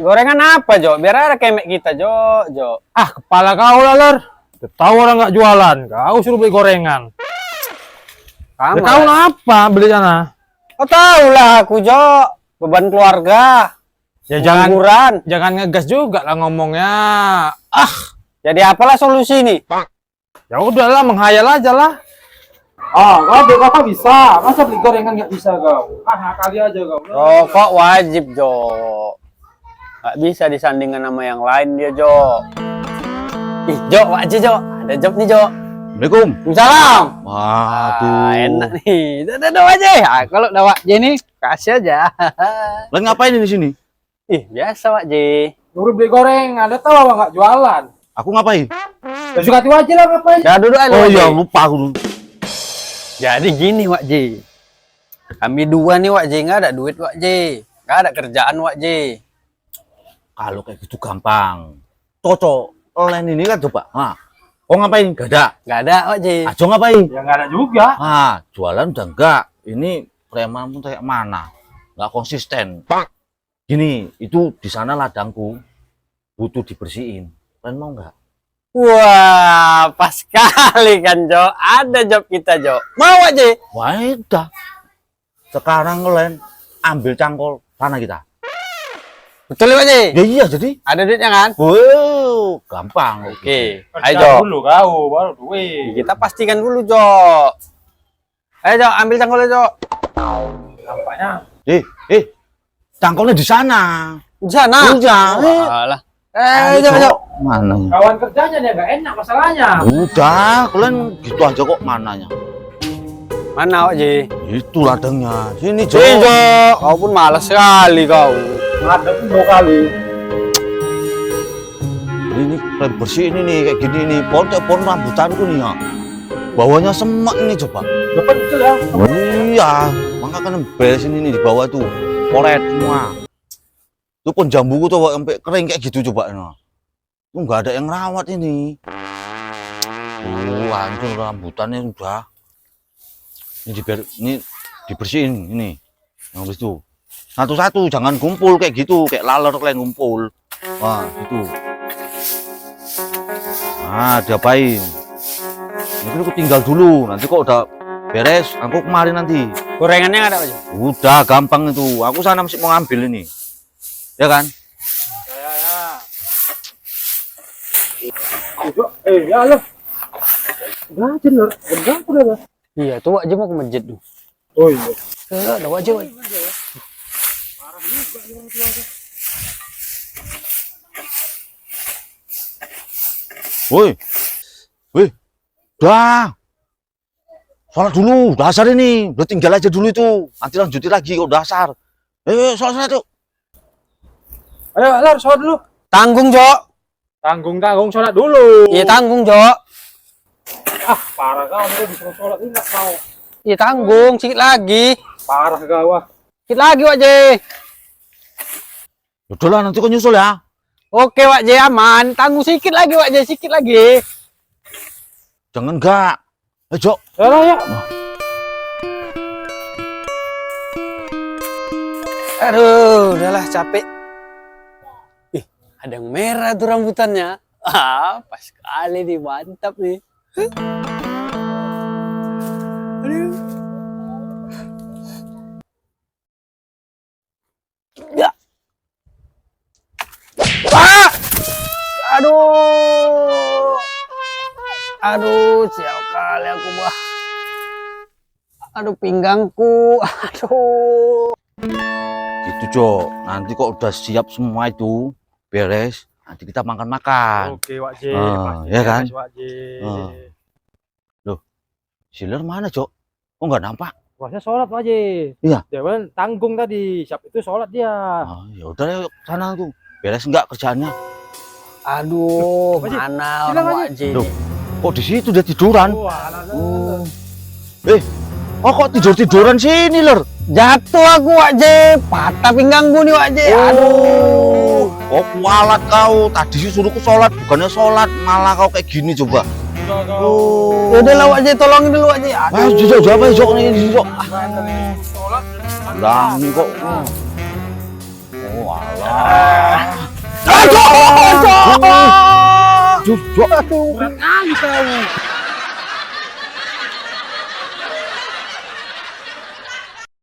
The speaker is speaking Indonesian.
Gorengan apa, Jo? Biar ada kemek kita, Jo. Jo. Ah, kepala kau lah, Lor. Tahu orang nggak jualan, kau suruh beli gorengan. Kamu. Ya, kau apa beli sana? Kau tahu lah aku, Jo. Beban keluarga. Ya jangan ngegas juga lah ngomongnya. Ah, jadi apalah solusi nih? ya udahlah, menghayal aja lah. Ah, kau beli apa bisa? Masa beli gorengan nggak bisa kau? Ah, kali aja kau. Rokok wajib, Jo. Nggak bisa disandingkan sama yang lain dia, Jo. Ih, Jo, wajib, Jo. Ada job nih, Jo. Assalamualaikum. Salam. Waduh. Enak nih. Dadah aja. Kalau udah Wak J nih, kasih aja. Lagi ngapain di sini? Ih, biasa Wak J. Suruh beli goreng, ada tahu apa nggak jualan? Aku ngapain? Ya suka hati aja lah ngapain? Dah duduk aja. Oh Wak J. iya, lupa aku dulu. Jadi gini Wak J. Kami dua nih Wak J, nggak ada duit Wak J. Nggak ada kerjaan Wak J. Kalau kayak gitu gampang. Cocok. Online ini kan coba. Nah, kau ngapain? Gak ada. Nggak ada Wak J. Ajo ngapain? Ya nggak ada juga. Ah, jualan udah enggak. Ini preman pun kayak mana? Nggak konsisten. Gini, itu di sana ladangku butuh dibersihin. Kalian mau nggak? Wah, pas sekali kan Jo. Ada job kita Jo. Mau Wak J? Wah, udah. Sekarang kalian ambil cangkol tanah kita. Betul Wak J? Ya iya, jadi. Ada duitnya kan? Wow, gampang. Oke. Ayo Kerja Jo. dulu kau, baru duit. Kita pastikan dulu Jo. Ayo Jo, ambil cangkolnya Jo. Nampaknya. Cangkolnya di sana. Di sana. Udah. Alah. Jo, Jo. Mana? Kawan kerjanya dia nggak enak masalahnya. Udah, kalian gitu aja kok mananya. Mana Wak J? Itu ladangnya. Sini, Jo. Sini Jo. Kau pun malas sekali kau. Ada pun 2 kali. Ini kalian bersihin ini kayak gini nih. Pohon rambutanku nih ya. Bawahnya semak nih coba. Dapat kecil ya. Oh, iya, maka kan beresin ini di bawah tuh. Polet semua. Itu pun jambuku tuh sampai kering kayak gitu coba. Nah. Tuh nggak ada yang rawat ini. Hancur rambutannya udah. Ini dibersihin ini. Yang itu. Satu-satu, jangan kumpul kayak gitu, kayak laler kalian kumpul. Wah, gitu. Nah, diapain? Nanti aku tinggal dulu. Nanti kok udah beres, aku kemarin nanti. Gorengannya nggak ada Wak J? Udah gampang itu. Aku sana masih mau ngambil ini. Ya kan? Ya Allah. Udah aja Lor. Benar udah. Iya, tuh Wak J mau ke masjid tuh. Oh iya. Ada Wak J. Woi. Woi. Udah. Sholat dulu, dasar ini. Udah tinggal aja dulu itu. Nanti lanjutin lagi kok dasar. Sholat tuh. Ayo Lor, sholat dulu. Tanggung Jo. Tanggung sholat dulu. Iya tanggung Jo. Ah, parah kau udah disuruh sholat ini nggak mau. Iya tanggung, sedikit lagi. Parah kau ah. Sedikit lagi Wak J. Udah lah, nanti kau nyusul ya. Oke Wak J, aman. Tanggung sedikit lagi Wak J, sedikit lagi. Jangan enggak. Jo. Ya lah ya. Aduh, udahlah capek. Ih, ada yang merah tuh rambutannya. Ah, pas sekali nih, mantap nih. Aduh. Ya. Ah! Aduh. Aduh, sial kali aku, Bah. Aduh, pinggangku. Aduh. Gitu, Jo. Nanti kok udah siap semua itu, beres, nanti kita makan-makan. Oke, Wak J. Ya kan? Wak J. Loh, Siler mana, Jo? Kok nggak nampak? Wahnya sholat Wak J. Iya. Dia kan tanggung tadi, siap itu sholat dia. Oh, ya udah yuk sana tuh. Beres enggak kerjaannya? Aduh, Wak J, mana silang orang aja. Wak J? Loh, kok di situ dia tiduran? Wah, Kok tidur-tiduran sini, Ler? Jatuh aku Wak J, patah pinggangku nih Wak J. Aduh. Kok kualat kau? Tadi sih suruhku sholat, bukannya sholat, malah kau kayak gini coba. Ya udah lah Wak J, tolongin dulu Wak J. Ah, Jok, apa Jok nih, Jok? sholat. Lah, ini kok. Oh, alah. Jo, Berat kali kau.